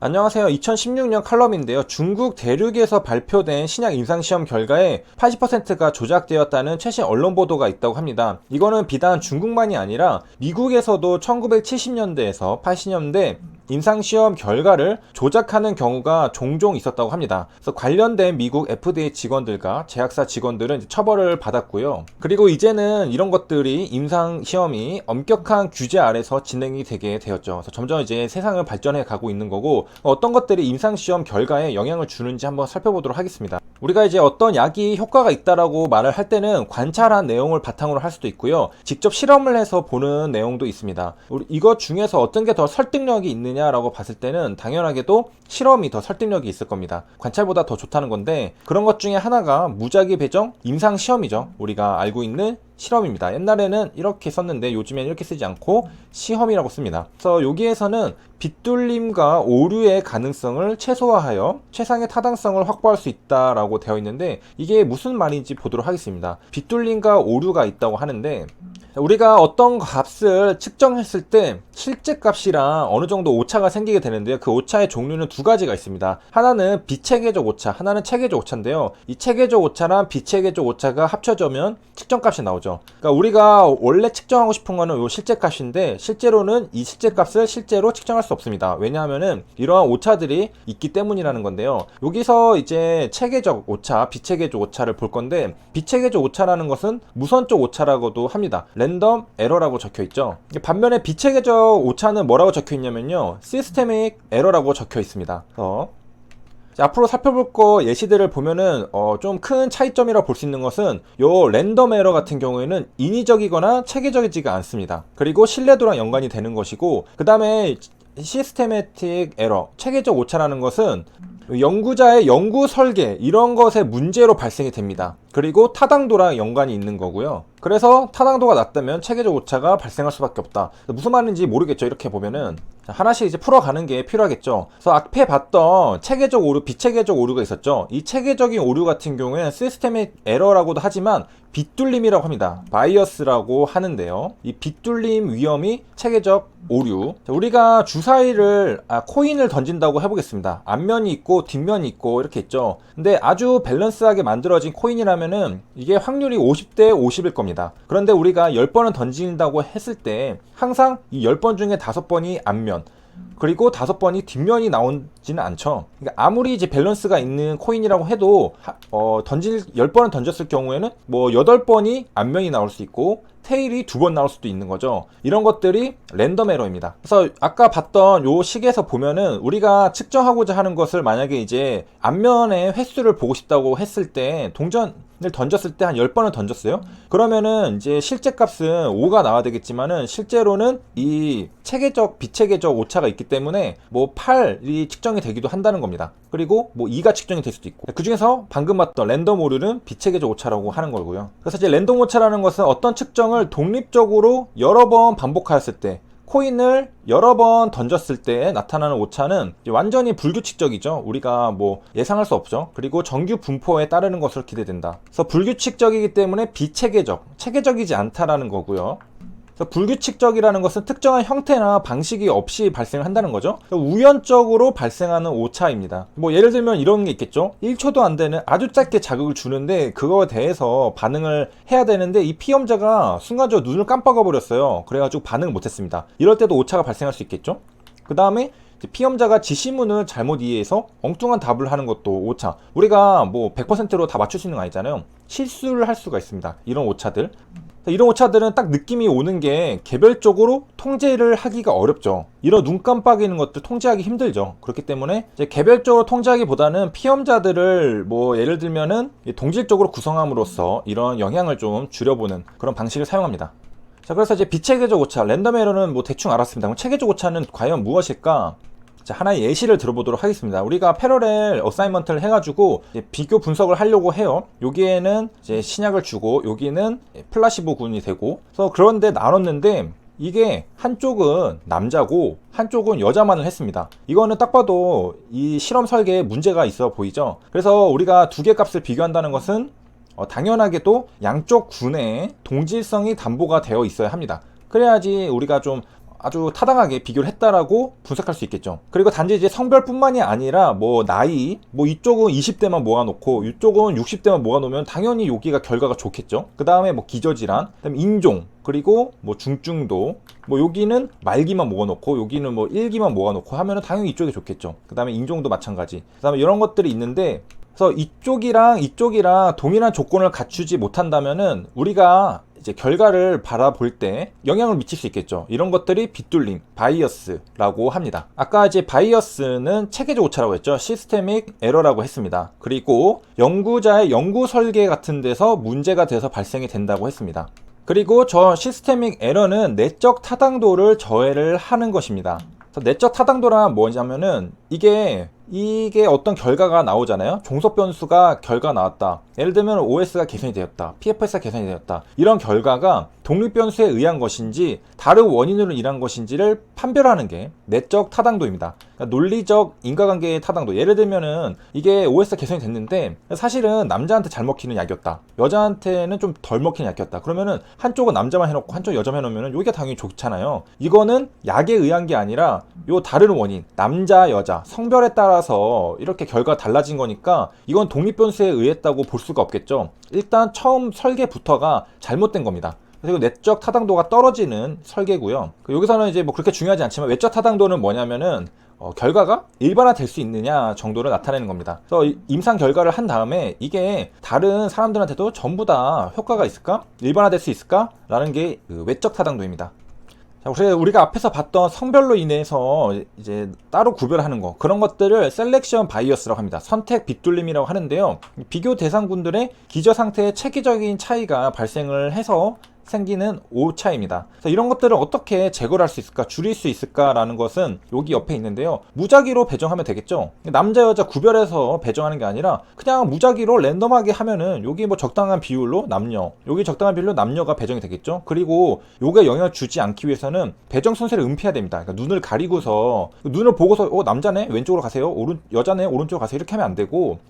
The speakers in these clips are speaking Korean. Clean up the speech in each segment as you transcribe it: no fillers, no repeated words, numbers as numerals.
안녕하세요. 2016년 칼럼인데요. 중국 대륙에서 발표된 신약 임상시험 결과에 80%가 조작되었다는 최신 언론 보도가 있다고 합니다. 이거는 비단 중국만이 아니라 미국에서도 1970년대에서 80년대 임상시험 결과를 조작하는 경우가 종종 있었다고 합니다. 그래서 관련된 미국 FDA 직원들과 제약사 직원들은 처벌을 받았고요. 그리고 이제는 이런 것들이 임상시험이 엄격한 규제 아래서 진행이 되게 되었죠. 그래서 점점 이제 세상을 발전해 가고 있는 거고, 어떤 것들이 임상시험 결과에 영향을 주는지 한번 살펴보도록 하겠습니다. 우리가 이제 어떤 약이 효과가 있다라고 말을 할 때는 관찰한 내용을 바탕으로 할 수도 있고요. 직접 실험을 해서 보는 내용도 있습니다. 이것 중에서 어떤 게 더 설득력이 있느냐라고 봤을 때는 당연하게도 실험이 더 설득력이 있을 겁니다. 관찰보다 더 좋다는 건데, 그런 것 중에 하나가 무작위 배정 임상시험이죠. 우리가 알고 있는 실험입니다. 옛날에는 이렇게 썼는데 요즘엔 이렇게 쓰지 않고 시험이라고 씁니다. 그래서 여기에서는 빗뚫림과 오류의 가능성을 최소화하여 최상의 타당성을 확보할 수 있다라고 되어 있는데, 이게 무슨 말인지 보도록 하겠습니다. 빗뚫림과 오류가 있다고 하는데, 우리가 어떤 값을 측정했을 때 실제 값이랑 어느 정도 오차가 생기게 되는데요. 그 오차의 종류는 두 가지가 있습니다. 하나는 비체계적 오차, 하나는 체계적 오차인데요. 이 체계적 오차랑 비체계적 오차가 합쳐지면 측정값이 나오죠. 그러니까 우리가 원래 측정하고 싶은 거는 요 실제 값인데, 실제로는 이 실제 값을 실제로 측정할 수 없습니다. 왜냐하면은 이러한 오차들이 있기 때문이라는 건데요. 여기서 이제 체계적 오차, 비체계적 오차를 볼 건데, 비체계적 오차라는 것은 무선적 오차라고도 합니다. 랜덤 에러라고 적혀 있죠. 반면에 비체계적 오차는 뭐라고 적혀 있냐면요, 시스테믹 에러라고 적혀 있습니다. 앞으로 살펴볼 거 예시들을 보면은 좀 큰 차이점이라고 볼 수 있는 것은 요 랜덤 에러 같은 경우에는 인위적이거나 체계적이지가 않습니다. 그리고 신뢰도랑 연관이 되는 것이고, 그 다음에 시스테매틱 에러, 체계적 오차라는 것은 연구자의 연구 설계 이런 것의 문제로 발생이 됩니다. 그리고 타당도랑 연관이 있는 거고요. 그래서 타당도가 낮다면 체계적 오차가 발생할 수밖에 없다. 무슨 말인지 모르겠죠. 이렇게 보면은 하나씩 이제 풀어가는 게 필요하겠죠. 그래서 앞에 봤던 체계적 오류, 비체계적 오류가 있었죠. 이 체계적인 오류 같은 경우에는 시스템의 에러라고도 하지만 빗뚫림이라고 합니다. 바이어스라고 하는데요. 이 빗뚫림 위험이 체계적 오류. 우리가 주사위를 코인을 던진다고 해보겠습니다. 앞면이 있고 뒷면이 있고 이렇게 있죠. 근데 아주 밸런스하게 만들어진 코인이라면은 이게 확률이 50대 50일 겁니다. 그런데 우리가 10번을 던진다고 했을 때 항상 이 10번 중에 5번이 앞면, 그리고 5번이 뒷면이 나오지는 않죠. 그러니까 아무리 이제 밸런스가 있는 코인이라고 해도 10번을 던졌을 경우에는 뭐 8번이 앞면이 나올 수 있고 테일이 2번 나올 수도 있는 거죠. 이런 것들이 랜덤 에러입니다. 그래서 아까 봤던 요 식에서 보면은 우리가 측정하고자 하는 것을 만약에 이제 앞면의 횟수를 보고 싶다고 했을 때 동전을 던졌을 때 한 10번을 던졌어요. 그러면은 이제 실제 값은 5가 나와야 되겠지만은 실제로는 이 체계적, 비체계적 오차가 있기 때문에 뭐 8이 측정이 되기도 한다는 겁니다. 그리고 뭐 2가 측정이 될 수도 있고, 그 중에서 방금 봤던 랜덤 오류는 비체계적 오차라고 하는 거고요. 그래서 이제 랜덤 오차라는 것은 어떤 측정을 독립적으로 여러 번 반복하였을 때, 코인을 여러 번 던졌을 때 나타나는 오차는 완전히 불규칙적이죠. 우리가 뭐 예상할 수 없죠. 그리고 정규 분포에 따르는 것으로 기대된다. 그래서 불규칙적이기 때문에 비체계적, 체계적이지 않다라는 거고요. 그래서 불규칙적이라는 것은 특정한 형태나 방식이 없이 발생을 한다는 거죠. 우연적으로 발생하는 오차입니다. 뭐 예를 들면 이런 게 있겠죠. 1초도 안 되는 아주 짧게 자극을 주는데 그거에 대해서 반응을 해야 되는데 이 피험자가 순간적으로 눈을 깜빡아 버렸어요. 그래가지고 반응을 못했습니다. 이럴 때도 오차가 발생할 수 있겠죠. 그 다음에 피험자가 지시문을 잘못 이해해서 엉뚱한 답을 하는 것도 오차. 우리가 뭐 100%로 다 맞출 수 있는 거 아니잖아요. 실수를 할 수가 있습니다. 이런 오차들. 이런 오차들은 딱 느낌이 오는 게 개별적으로 통제를 하기가 어렵죠. 이런 눈 깜빡이는 것들 통제하기 힘들죠. 그렇기 때문에 이제 개별적으로 통제하기보다는 피험자들을 뭐 예를 들면은 동질적으로 구성함으로써 이런 영향을 좀 줄여보는 그런 방식을 사용합니다. 자, 그래서 이제 비체계적 오차, 랜덤 에러는 뭐 대충 알았습니다. 그럼 체계적 오차는 과연 무엇일까? 자, 하나의 예시를 들어보도록 하겠습니다. 우리가 패러렐 어사이먼트를 해가지고 이제 비교 분석을 하려고 해요. 여기에는 이제 신약을 주고 여기는 플라시보 군이 되고, 그래서 그런데 나눴는데 이게 한쪽은 남자고 한쪽은 여자만을 했습니다. 이거는 딱 봐도 이 실험 설계에 문제가 있어 보이죠. 그래서 우리가 두 개 값을 비교한다는 것은 당연하게도 양쪽 군의 동질성이 담보가 되어 있어야 합니다. 그래야지 우리가 좀 아주 타당하게 비교를 했다라고 분석할 수 있겠죠. 그리고 단지 이제 성별뿐만이 아니라 뭐 나이, 뭐 이쪽은 20대만 모아놓고 이쪽은 60대만 모아놓으면 당연히 여기가 결과가 좋겠죠. 그 다음에 뭐 기저질환, 그다음에 인종, 그리고 뭐 중증도, 뭐 여기는 말기만 모아놓고 여기는 뭐 일기만 모아놓고 하면은 당연히 이쪽이 좋겠죠. 그 다음에 인종도 마찬가지. 그 다음에 이런 것들이 있는데, 그래서 이쪽이랑 동일한 조건을 갖추지 못한다면은 우리가 이제 결과를 바라볼 때 영향을 미칠 수 있겠죠. 이런 것들이 빗둘림, 바이어스라고 합니다. 아까 이제 바이어스는 체계적 오차라고 했죠. 시스테믹 에러라고 했습니다. 그리고 연구자의 연구 설계 같은 데서 문제가 돼서 발생이 된다고 했습니다. 그리고 저 시스테믹 에러는 내적 타당도를 저해를 하는 것입니다. 내적 타당도란 뭐냐면은 이게 어떤 결과가 나오잖아요. 종속 변수가 결과 나왔다. 예를 들면 OS가 개선이 되었다, PFS가 개선이 되었다. 이런 결과가 독립 변수에 의한 것인지 다른 원인으로 인한 것인지를 판별하는 게 내적 타당도입니다. 그러니까 논리적 인과관계의 타당도. 예를 들면은 이게 OS가 개선이 됐는데 사실은 남자한테 잘 먹히는 약이었다, 여자한테는 좀 덜 먹히는 약이었다. 그러면은 한쪽은 남자만 해놓고 한쪽 여자만 해놓으면은 여기가 당연히 좋잖아요. 이거는 약에 의한 게 아니라 요 다른 원인, 남자 여자 성별에 따라서 이렇게 결과가 달라진 거니까 이건 독립 변수에 의했다고 볼 수가 없겠죠. 일단 처음 설계부터가 잘못된 겁니다. 그리고 내적 타당도가 떨어지는 설계고요. 여기서는 이제 뭐 그렇게 중요하지 않지만 외적 타당도는 뭐냐면은 결과가 일반화될 수 있느냐 정도를 나타내는 겁니다. 그래서 임상 결과를 한 다음에 이게 다른 사람들한테도 전부 다 효과가 있을까? 일반화될 수 있을까? 라는 게 그 외적 타당도입니다. 자, 우리가 앞에서 봤던 성별로 인해서 이제 따로 구별하는 거, 그런 것들을 셀렉션 바이어스라고 합니다. 선택 빗둘림이라고 하는데요. 비교 대상군들의 기저 상태에 체계적인 차이가 발생을 해서 생기는 오차입니다. 이런 것들을 어떻게 제거를 할 수 있을까, 줄일 수 있을까라는 것은 여기 옆에 있는데요. 무작위로 배정하면 되겠죠. 남자 여자 구별해서 배정하는 게 아니라 그냥 무작위로 랜덤하게 하면은 여기 뭐 적당한 비율로 남녀, 여기 적당한 비율로 남녀가 배정이 되겠죠. 그리고 요게 영향을 주지 않기 위해서는 배정 순서를 음피해야 됩니다. 그러니까 눈을 가리고서, 눈을 보고서 남자네 왼쪽으로 가세요, 여자네 오른쪽으로 가세요, 이렇게 하면 안 되고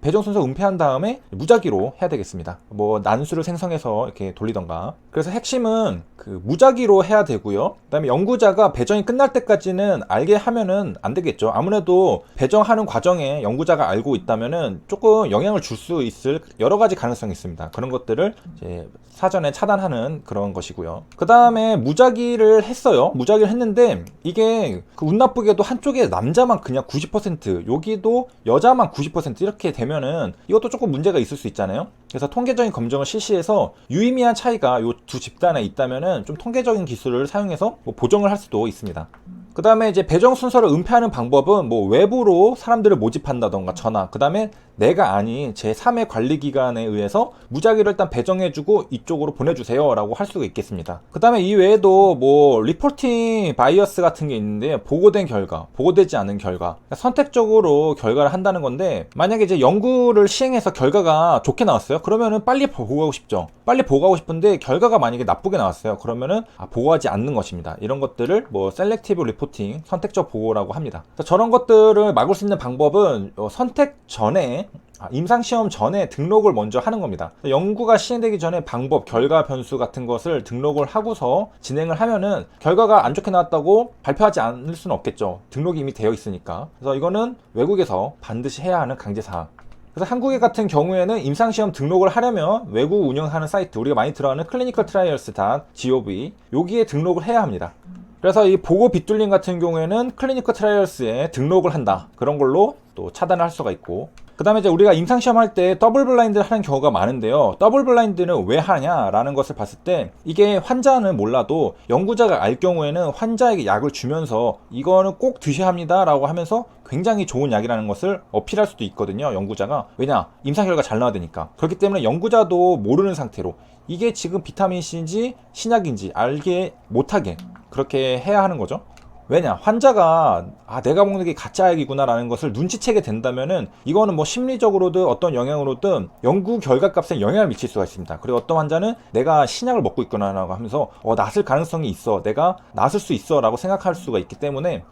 배정 순서 음피한 다음에 무작위로 해야 되겠습니다. 뭐 난수를 생성해서 이렇게 돌리던가. 그래서 핵심은 그 무작위로 해야 되고요. 그 다음에 연구자가 배정이 끝날 때까지는 알게 하면은 안 되겠죠. 아무래도 배정하는 과정에 연구자가 알고 있다면은 조금 영향을 줄 수 있을 여러 가지 가능성이 있습니다. 그런 것들을 이제 사전에 차단하는 그런 것이고요. 그 다음에 무작위를 했어요. 무작위를 했는데 이게 그 운 나쁘게도 한쪽에 남자만 그냥 90%, 여기도 여자만 90% 이렇게 되면은 이것도 조금 문제가 있을 수 있잖아요. 그래서 통계적인 검증을 실시해서 유의미한 차이가 이 두 집단에 있다면은 좀 통계적인 기술을 사용해서 뭐 보정을 할 수도 있습니다. 그 다음에 이제 배정 순서를 음피하는 방법은 뭐 외부로 사람들을 모집한다던가 전화, 그 다음에 내가 아닌 제3의 관리기관에 의해서 무작위로 일단 배정해주고 이쪽으로 보내주세요 라고 할 수가 있겠습니다. 그 다음에 이 외에도 뭐 리포팅 바이어스 같은 게 있는데, 보고된 결과, 보고되지 않은 결과, 그러니까 선택적으로 결과를 한다는 건데, 만약에 이제 연구를 시행해서 결과가 좋게 나왔어요. 그러면은 빨리 보고하고 싶죠. 빨리 보고하고 싶은데 결과가 만약에 나쁘게 나왔어요. 그러면은 보고하지 않는 것입니다. 이런 것들을 뭐 셀렉티브 리포팅, 선택적 보고라고 합니다. 저런 것들을 막을 수 있는 방법은 선택 전에, 임상시험 전에 등록을 먼저 하는 겁니다. 연구가 시행되기 전에 방법, 결과 변수 같은 것을 등록을 하고서 진행을 하면은 결과가 안 좋게 나왔다고 발표하지 않을 수는 없겠죠. 등록이 이미 되어 있으니까. 그래서 이거는 외국에서 반드시 해야 하는 강제사항. 그래서 한국에 같은 경우에는 임상시험 등록을 하려면 외국 운영하는 사이트, 우리가 많이 들어가는 clinicaltrials.gov, 여기에 등록을 해야 합니다. 그래서 이 보고 빗둘림 같은 경우에는 클리니컬 트라이얼스에 등록을 한다, 그런 걸로 또 차단을 할 수가 있고, 그 다음에 이제 우리가 임상시험 할 때 더블 블라인드를 하는 경우가 많은데요. 더블 블라인드는 왜 하냐라는 것을 봤을 때, 이게 환자는 몰라도 연구자가 알 경우에는 환자에게 약을 주면서 이거는 꼭 드셔야 합니다 라고 하면서 굉장히 좋은 약이라는 것을 어필할 수도 있거든요, 연구자가. 왜냐? 임상 결과 잘 나와야 되니까. 그렇기 때문에 연구자도 모르는 상태로 이게 지금 비타민C인지 신약인지 알게 못하게 그렇게 해야 하는 거죠. 왜냐? 환자가 내가 먹는 게 가짜 약이구나 라는 것을 눈치채게 된다면은 이거는 뭐 심리적으로든 어떤 영향으로든 연구 결과 값에 영향을 미칠 수가 있습니다. 그리고 어떤 환자는 내가 신약을 먹고 있구나 라고 하면서 낫을 가능성이 있어, 내가 낫을 수 있어 라고 생각할 수가 있기 때문에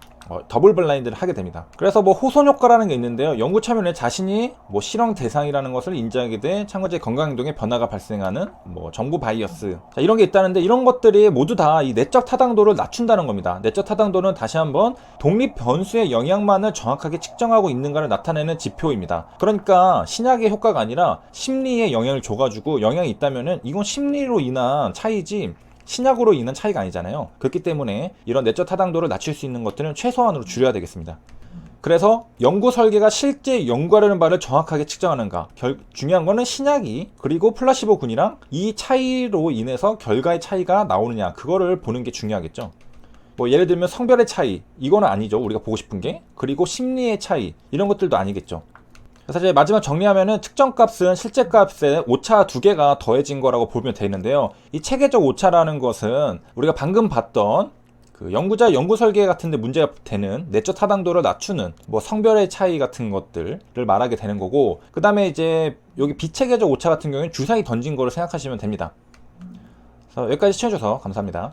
더블 블라인드를 하게 됩니다. 그래서 뭐 호손 효과라는 게 있는데요. 연구 참여는 자신이 뭐 실험 대상이라는 것을 인지하게 돼 참가자의 건강 행동에 변화가 발생하는 뭐 정보 바이어스, 자, 이런 게 있다는데, 이런 것들이 모두 다 이 내적 타당도를 낮춘다는 겁니다. 내적 타당도는 다시 한번 독립 변수의 영향만을 정확하게 측정하고 있는가를 나타내는 지표입니다. 그러니까 신약의 효과가 아니라 심리에 영향을 줘가지고 영향이 있다면은 이건 심리로 인한 차이지 신약으로 인한 차이가 아니잖아요. 그렇기 때문에 이런 내적 타당도를 낮출 수 있는 것들은 최소한으로 줄여야 되겠습니다. 그래서 연구 설계가 실제 연구하려는 바를 정확하게 측정하는가, 중요한 거는 신약이 그리고 플라시보군이랑 이 차이로 인해서 결과의 차이가 나오느냐, 그거를 보는 게 중요하겠죠. 뭐 예를 들면 성별의 차이, 이거는 아니죠, 우리가 보고 싶은 게. 그리고 심리의 차이, 이런 것들도 아니겠죠. 그래서 이제 마지막 정리하면은 측정값은 실제 값에 오차 2개가 더해진 거라고 보면 되는데요. 이 체계적 오차라는 것은 우리가 방금 봤던 그 연구자 연구 설계 같은 데 문제가 되는 내적 타당도를 낮추는 뭐 성별의 차이 같은 것들을 말하게 되는 거고, 그 다음에 이제 여기 비체계적 오차 같은 경우에는 주사위 던진 거를 생각하시면 됩니다. 그래서 여기까지 시청해주셔서 감사합니다.